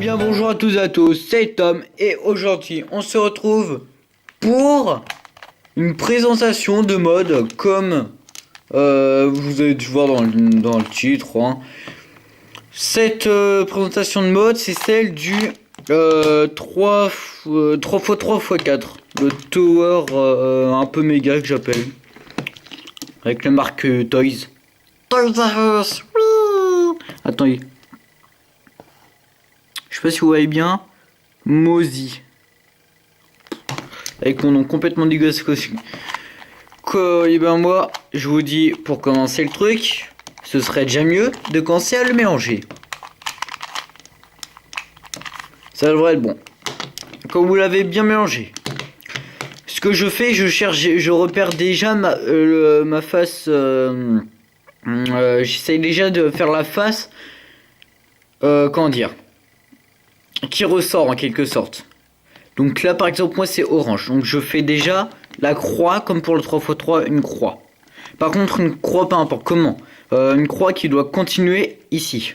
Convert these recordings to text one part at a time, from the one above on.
bien bonjour à tous et à tous, c'est Tom et aujourd'hui on se retrouve pour une présentation de mode comme vous avez dû voir dans le titre. Hein. Cette présentation de mode c'est celle du 3x3x4, le tower un peu méga que j'appelle, avec la marque Toys. Toys R Us, oui. Attendez. Je sais pas si vous voyez bien. Mozi. Avec mon nom complètement dégueulasse aussi. Et ben moi, je vous dis, pour commencer le truc, ce serait déjà mieux de commencer à le mélanger. Ça devrait être bon. Quand vous l'avez bien mélangé. Ce que je fais, je repère déjà ma face. J'essaye déjà de faire la face. Comment dire, qui ressort en quelque sorte. Donc là par exemple moi c'est orange, donc je fais déjà la croix comme pour le 3x3, une croix. Par contre une croix, pas n'importe comment, une croix qui doit continuer ici,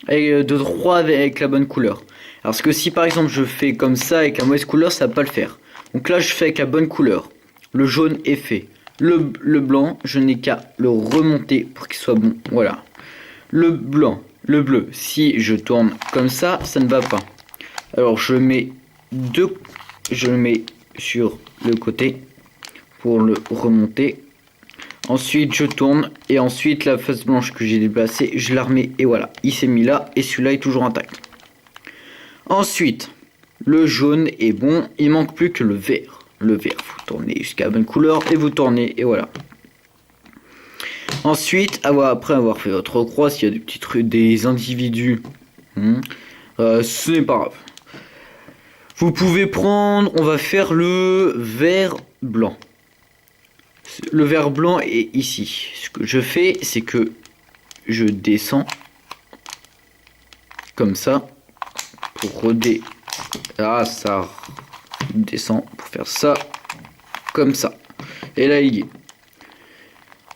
et de droit avec la bonne couleur. Parce que si par exemple je fais comme ça avec la mauvaise couleur, ça va pas le faire. Donc là je fais avec la bonne couleur, le jaune est fait, le blanc je n'ai qu'à le remonter pour qu'il soit bon, voilà. Le blanc, le bleu, si je tourne comme ça ne va pas. Alors je mets sur le côté pour le remonter. Ensuite je tourne et ensuite la face blanche que j'ai déplacée, je la remets et voilà, il s'est mis là et celui-là est toujours intact. Ensuite, le jaune est bon, il manque plus que le vert. Le vert, vous tournez jusqu'à la bonne couleur et vous tournez et voilà. Ensuite, après avoir fait votre croix, s'il y a des petits trucs, des individus, ce n'est pas grave. Vous pouvez prendre, on va faire le vert blanc. Le vert blanc est ici. Ce que je fais, c'est que je descends comme ça pour ça descend pour faire ça comme ça. Et là il y est.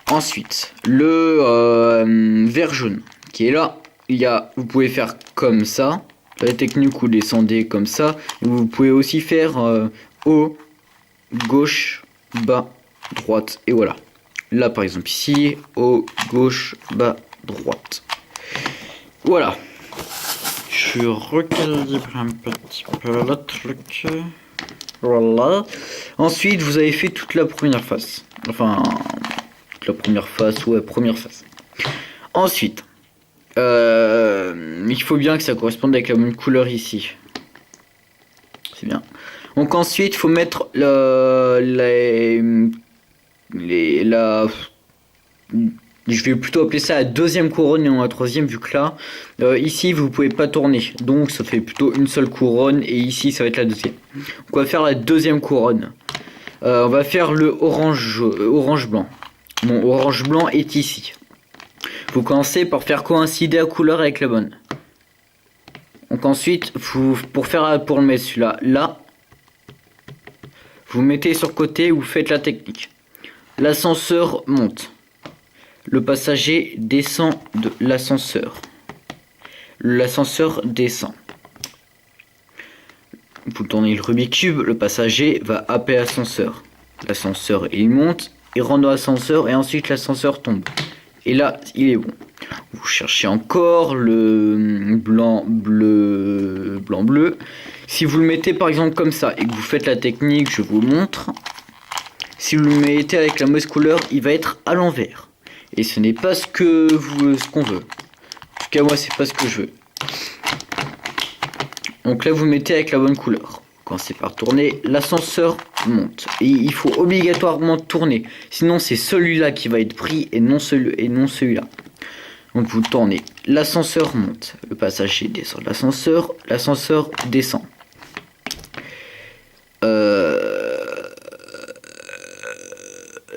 Ensuite, le vert jaune qui est là, vous pouvez faire comme ça. La technique où descendez comme ça. Et vous pouvez aussi faire haut, gauche, bas, droite. Et voilà. Là par exemple ici, haut, gauche, bas, droite. Voilà. Je recalibre un petit peu le truc. Voilà. Ensuite, vous avez fait toute la première face. Enfin, toute la première face, ouais, première face. Ensuite, il faut bien que ça corresponde avec la bonne couleur ici. C'est bien. Donc ensuite, il faut mettre je vais plutôt appeler ça la deuxième couronne et non la troisième, vu que là, ici, vous pouvez pas tourner. Donc, ça fait plutôt une seule couronne. Et ici, ça va être la deuxième. Donc, on va faire la deuxième couronne. On va faire le orange blanc. Mon orange blanc est ici. Vous commencez par faire coïncider la couleur avec la bonne. Donc ensuite, pour le mettre celui-là, là, vous mettez sur le côté, vous faites la technique. L'ascenseur monte. Le passager descend de l'ascenseur. L'ascenseur descend. Vous tournez le Rubik's Cube, le passager va appeler l'ascenseur. L'ascenseur, il monte, il rentre dans l'ascenseur et ensuite l'ascenseur tombe. Et là, il est bon. Vous cherchez encore le blanc, bleu, blanc, bleu. Si vous le mettez par exemple comme ça et que vous faites la technique, je vous montre. Si vous le mettez avec la mauvaise couleur, il va être à l'envers. Et ce n'est pas ce qu'on veut. En tout cas, moi, c'est pas ce que je veux. Donc là, vous mettez avec la bonne couleur. Quand c'est par tourner, l'ascenseur monte. Et il faut obligatoirement tourner. Sinon, c'est celui-là qui va être pris et non celui-là. Donc vous tournez. L'ascenseur monte. Le passager descend de l'ascenseur. L'ascenseur descend.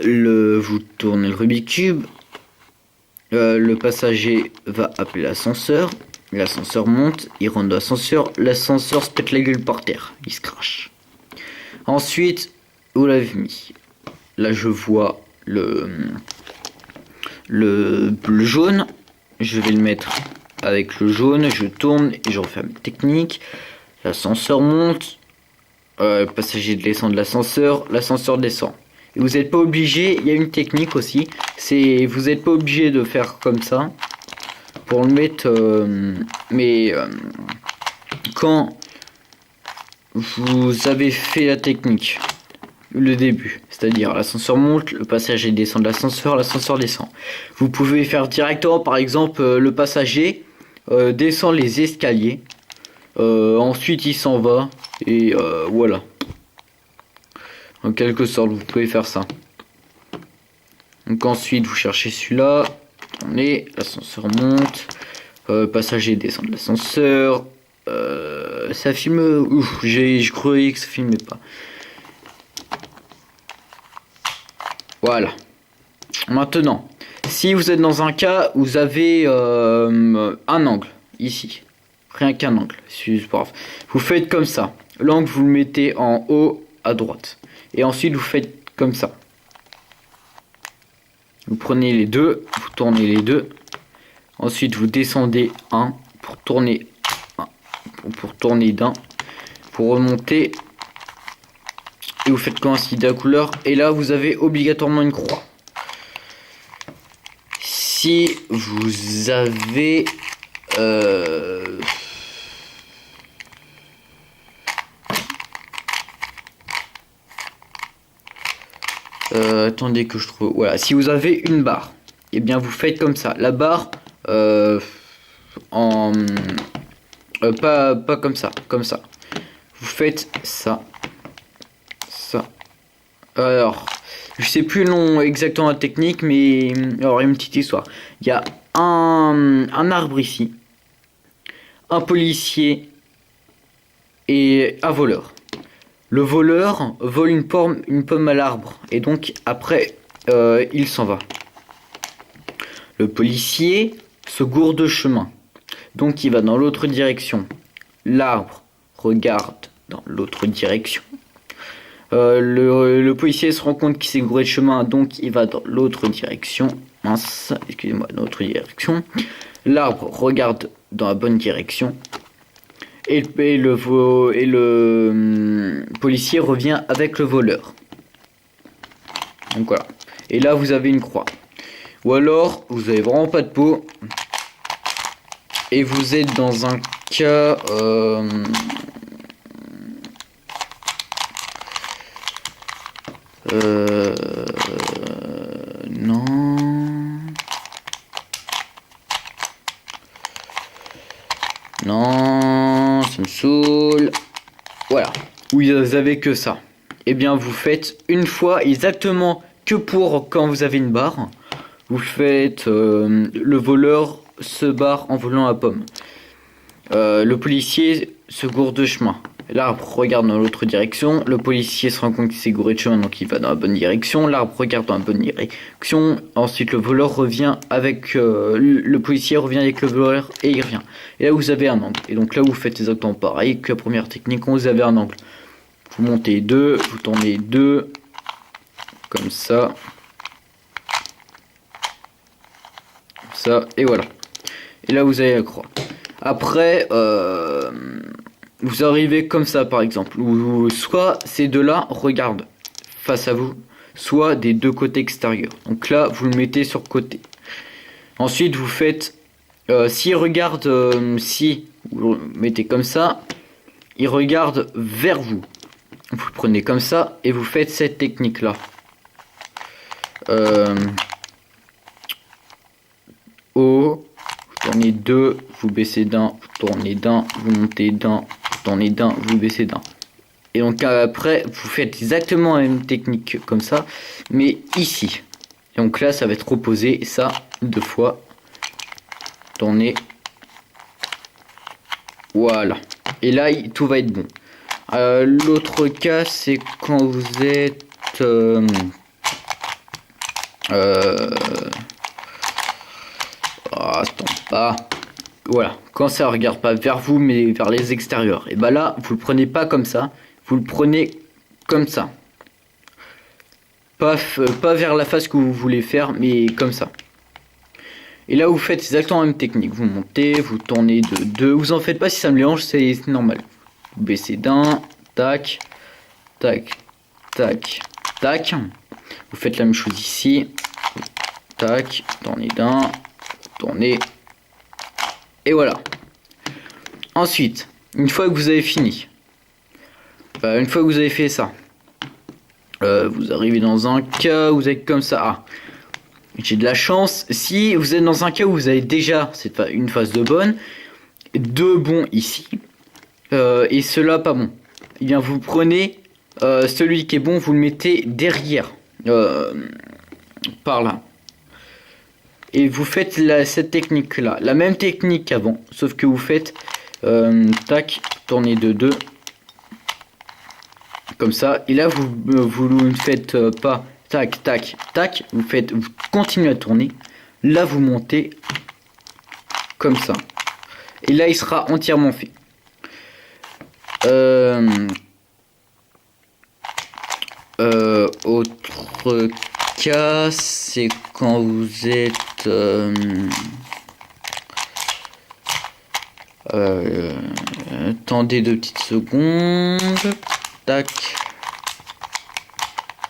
Vous tournez le Rubik's Cube. Le passager va appeler l'ascenseur. L'ascenseur monte, il rentre dans l'ascenseur. L'ascenseur se pète la gueule par terre. Il se crache. Ensuite, vous l'avez mis. Là, je vois le bleu jaune. Je vais le mettre avec le jaune, je tourne et je refais ma technique. L'ascenseur monte. Le passager descend de l'ascenseur descend. Et vous n'êtes pas obligé, il y a une technique aussi, c'est vous n'êtes pas obligé de faire comme ça pour le mettre, quand vous avez fait la technique, le début, c'est-à-dire l'ascenseur monte, le passager descend de l'ascenseur descend. Vous pouvez faire directement, par exemple, le passager descend les escaliers, ensuite il s'en va, et voilà. En quelque sorte, vous pouvez faire ça. Donc ensuite, vous cherchez celui-là, tournez, l'ascenseur monte, passager descend de l'ascenseur, ça filme, ouf, je croyais que ça filmait pas. Voilà. Maintenant, si vous êtes dans un cas où vous avez un angle, ici, rien qu'un angle, c'est pas grave. Vous faites comme ça, l'angle vous le mettez en haut à droite, et ensuite vous faites comme ça. Vous prenez les deux, vous tournez les deux, ensuite vous descendez un pour tourner pour tourner d'un, pour remonter, et vous faites coïncider la couleur, et là vous avez obligatoirement une croix. Si vous avez attendez que je trouve, voilà, si vous avez une barre, et bien vous faites comme ça, la barre pas comme ça, vous faites ça, alors je sais plus le nom exactement la technique, mais alors une petite histoire, il y a un arbre ici, un policier et un voleur. Le voleur vole une pomme à l'arbre, et donc après il s'en va. Le policier se gourde de chemin, donc il va dans l'autre direction. L'arbre regarde dans l'autre direction. Le policier se rend compte qu'il s'est gouré de chemin, donc il va dans l'autre direction. Mince, excusez-moi, dans l'autre direction. L'arbre regarde dans la bonne direction. Et le policier revient avec le voleur. Donc voilà. Et là, vous avez une croix. Ou alors, vous avez vraiment pas de peau. Et vous êtes dans un cas... non... Non, ça me saoule. Voilà. Où vous avez que ça. Et bien vous faites une fois exactement que pour quand vous avez une barre. Vous faites le voleur se barre en volant la pomme. Le policier se gourde de chemin. L'arbre regarde dans l'autre direction. Le policier se rend compte qu'il s'est gouré de chemin, donc il va dans la bonne direction. L'arbre regarde dans la bonne direction. Ensuite, le voleur revient avec... le policier revient avec le voleur et il revient. Et là, vous avez un angle. Et donc là, vous faites exactement pareil que la première technique quand vous avez un angle. Vous montez deux, vous tournez deux. Comme ça. Comme ça, et voilà. Et là, vous avez la croix. Après... vous arrivez comme ça par exemple, ou soit ces deux-là regardent face à vous, soit des deux côtés extérieurs. Donc là, vous le mettez sur côté. Ensuite, vous faites, s'il regarde, si vous le mettez comme ça, il regarde vers vous. Vous le prenez comme ça et vous faites cette technique-là. Haut, vous tournez deux, vous baissez d'un, vous tournez d'un, vous montez d'un, vous tournez d'un, vous baissez d'un. Et donc après, vous faites exactement la même technique comme ça, mais ici. Et donc là, ça va être opposé, ça, deux fois. Tournez. Voilà. Et là, tout va être bon. L'autre cas, c'est quand vous êtes... attends pas. Voilà, quand ça regarde pas vers vous mais vers les extérieurs. Et bah là, vous le prenez pas comme ça, vous le prenez comme ça. Pas vers la face que vous voulez faire, mais comme ça. Et là, vous faites exactement la même technique. Vous montez, vous tournez de 2. Vous en faites pas si ça me dérange, c'est normal. Vous baissez d'un, tac, tac, tac, tac. Vous faites la même chose ici. Tac, tournez d'un, tournez. Et voilà. Ensuite, une fois que vous avez fini, une fois que vous avez fait ça, vous arrivez dans un cas où vous êtes comme ça. Ah, j'ai de la chance. Si vous êtes dans un cas où vous avez déjà une phase de bonne, 2 bons ici, et cela pas bon, eh bien vous prenez celui qui est bon, vous le mettez derrière, par là. Et vous faites cette technique là, la même technique qu'avant, sauf que vous faites tac, tournez de 2 comme ça, et là vous ne faites pas tac tac tac, vous continuez à tourner, là vous montez comme ça, et là il sera entièrement fait. Autre cas, c'est quand vous êtes attendez 2 petites secondes. Tac.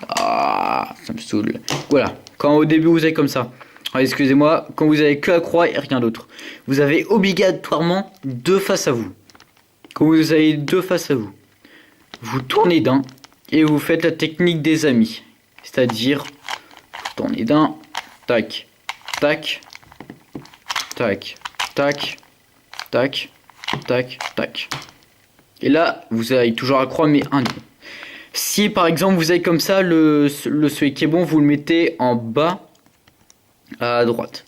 Ah, ça me saoule. Voilà. Quand au début vous êtes comme ça. Ah, excusez-moi. Quand vous avez que la croix et rien d'autre. Vous avez obligatoirement 2 face à vous. Quand vous avez 2 face à vous, vous tournez d'un et vous faites la technique des amis. C'est-à-dire, vous tournez d'un, tac, tac, tac, tac, tac, tac, tac. Et là, vous avez toujours la croix, mais un. Si par exemple vous avez comme ça celui qui est bon, vous le mettez en bas à droite.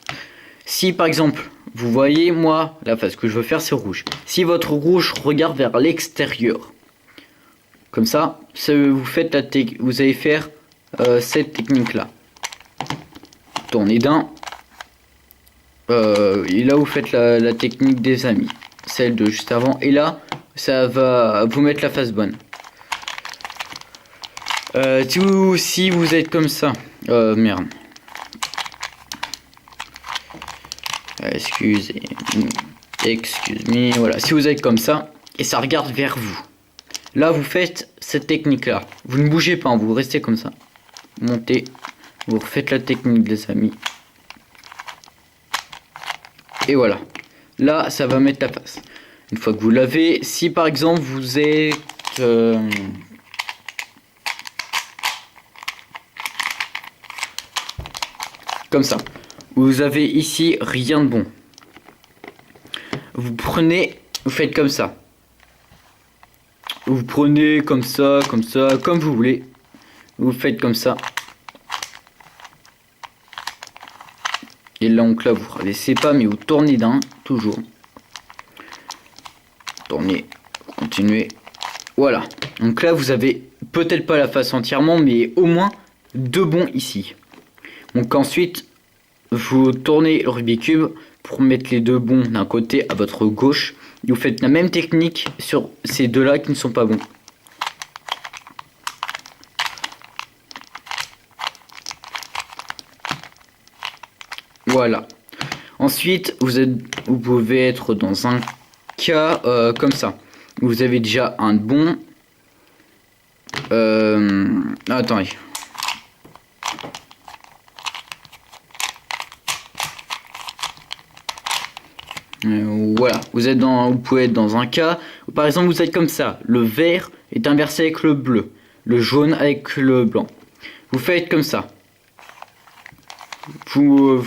Si par exemple, vous voyez, moi, la phase que je veux faire, c'est rouge. Si votre rouge regarde vers l'extérieur, comme ça, vous faites vous allez faire cette technique-là. Tournez d'un. Et là, vous faites la technique des amis, celle de juste avant. Et là, ça va vous mettre la face bonne. Si vous êtes comme ça, merde. Excuse-moi, voilà. Si vous êtes comme ça et ça regarde vers vous, là vous faites cette technique là. Vous ne bougez pas, vous restez comme ça. Montez, vous refaites la technique des amis. Et voilà. Là, ça va mettre la face. Une fois que vous l'avez, si par exemple vous êtes comme ça, vous avez ici rien de bon. Vous prenez, vous faites comme ça. Vous prenez comme ça, comme vous voulez. Vous faites comme ça. Et là, donc là, vous laissez pas, mais vous tournez d'un, toujours. Tournez, continuez. Voilà. Donc là, vous avez peut-être pas la face entièrement, mais au moins 2 bons ici. Donc ensuite, vous tournez le Rubik's Cube pour mettre les 2 bons d'un côté à votre gauche. Vous faites la même technique sur ces 2-là qui ne sont pas bons. Voilà. Ensuite, vous pouvez être dans un cas comme ça. Vous avez déjà un bon. Attendez. Voilà, vous pouvez être dans un cas où, par exemple, vous êtes comme ça. Le vert est inversé avec le bleu, le jaune avec le blanc. Vous faites comme ça. Vous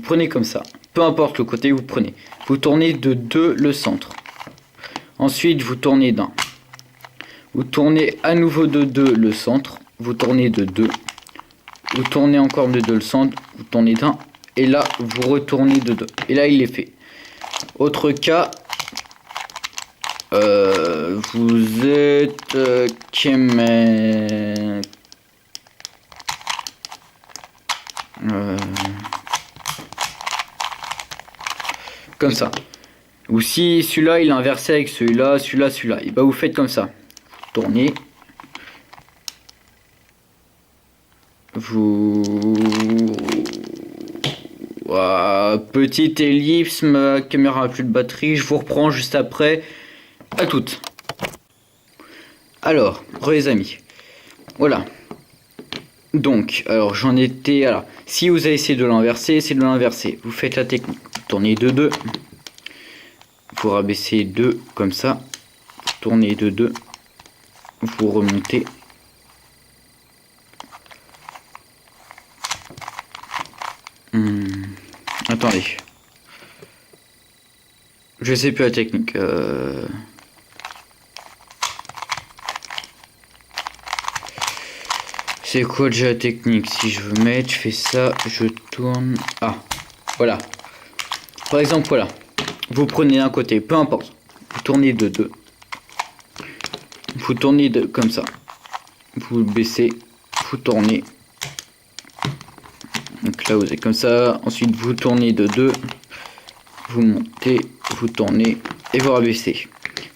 prenez comme ça. Peu importe le côté, vous prenez. Vous tournez de 2 le centre. Ensuite, vous tournez d'un. Vous tournez à nouveau de 2 le centre. Vous tournez de 2. Vous tournez encore de 2 le centre. Vous tournez d'un. Et là, vous retournez de 2. Et là, il est fait. Autre cas, vous êtes comme ça. Ou si celui-là il est inversé avec celui-là, celui-là, et bah vous faites comme ça. Tournez. Vous Ouah, petite ellipse, ma caméra a plus de batterie, je vous reprends juste après. À toutes. Alors, les amis. Voilà. Donc, alors j'en étais. Alors, si vous avez essayé de l'inverser, c'est de l'inverser. Vous faites la technique. Vous tournez de 2. Vous rabaissez 2 comme ça. Vous tournez de 2. Vous remontez. Attendez. Je sais plus la technique. C'est quoi déjà la technique? Si je veux mettre, je fais ça, je tourne. Ah, voilà. Par exemple, voilà. Vous prenez d'un côté, peu importe. Vous tournez de 2. Vous tournez de comme ça. Vous baissez, vous tournez. Donc là, vous êtes comme ça. Ensuite, vous tournez de 2. Vous montez, vous tournez et vous rabaissez.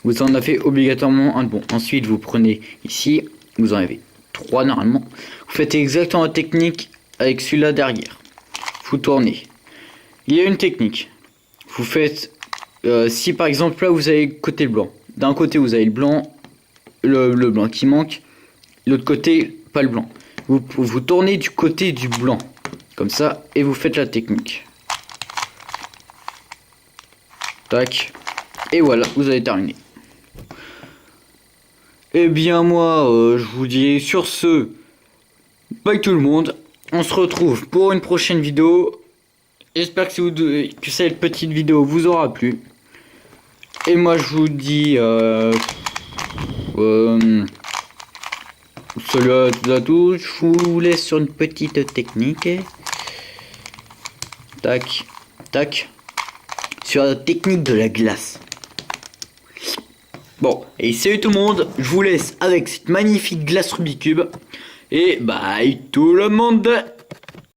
Vous en avez obligatoirement un de bon. Ensuite, vous prenez ici. Vous en avez 3 normalement. Vous faites exactement la technique avec celui-là derrière. Vous tournez. Il y a une technique. Vous faites si par exemple là vous avez côté blanc. D'un côté vous avez le blanc, le blanc qui manque. L'autre côté pas le blanc. Vous tournez du côté du blanc comme ça et vous faites la technique. Tac. Et voilà, vous avez terminé. Eh bien moi, je vous dis sur ce, bye tout le monde. On se retrouve pour une prochaine vidéo. J'espère que cette petite vidéo vous aura plu. Et moi je vous dis salut à tous. Je vous laisse sur une petite technique. Tac, tac. Sur la technique de la glace. Bon, et salut tout le monde, je vous laisse avec cette magnifique glace Rubik's Cube. Et bye tout le monde.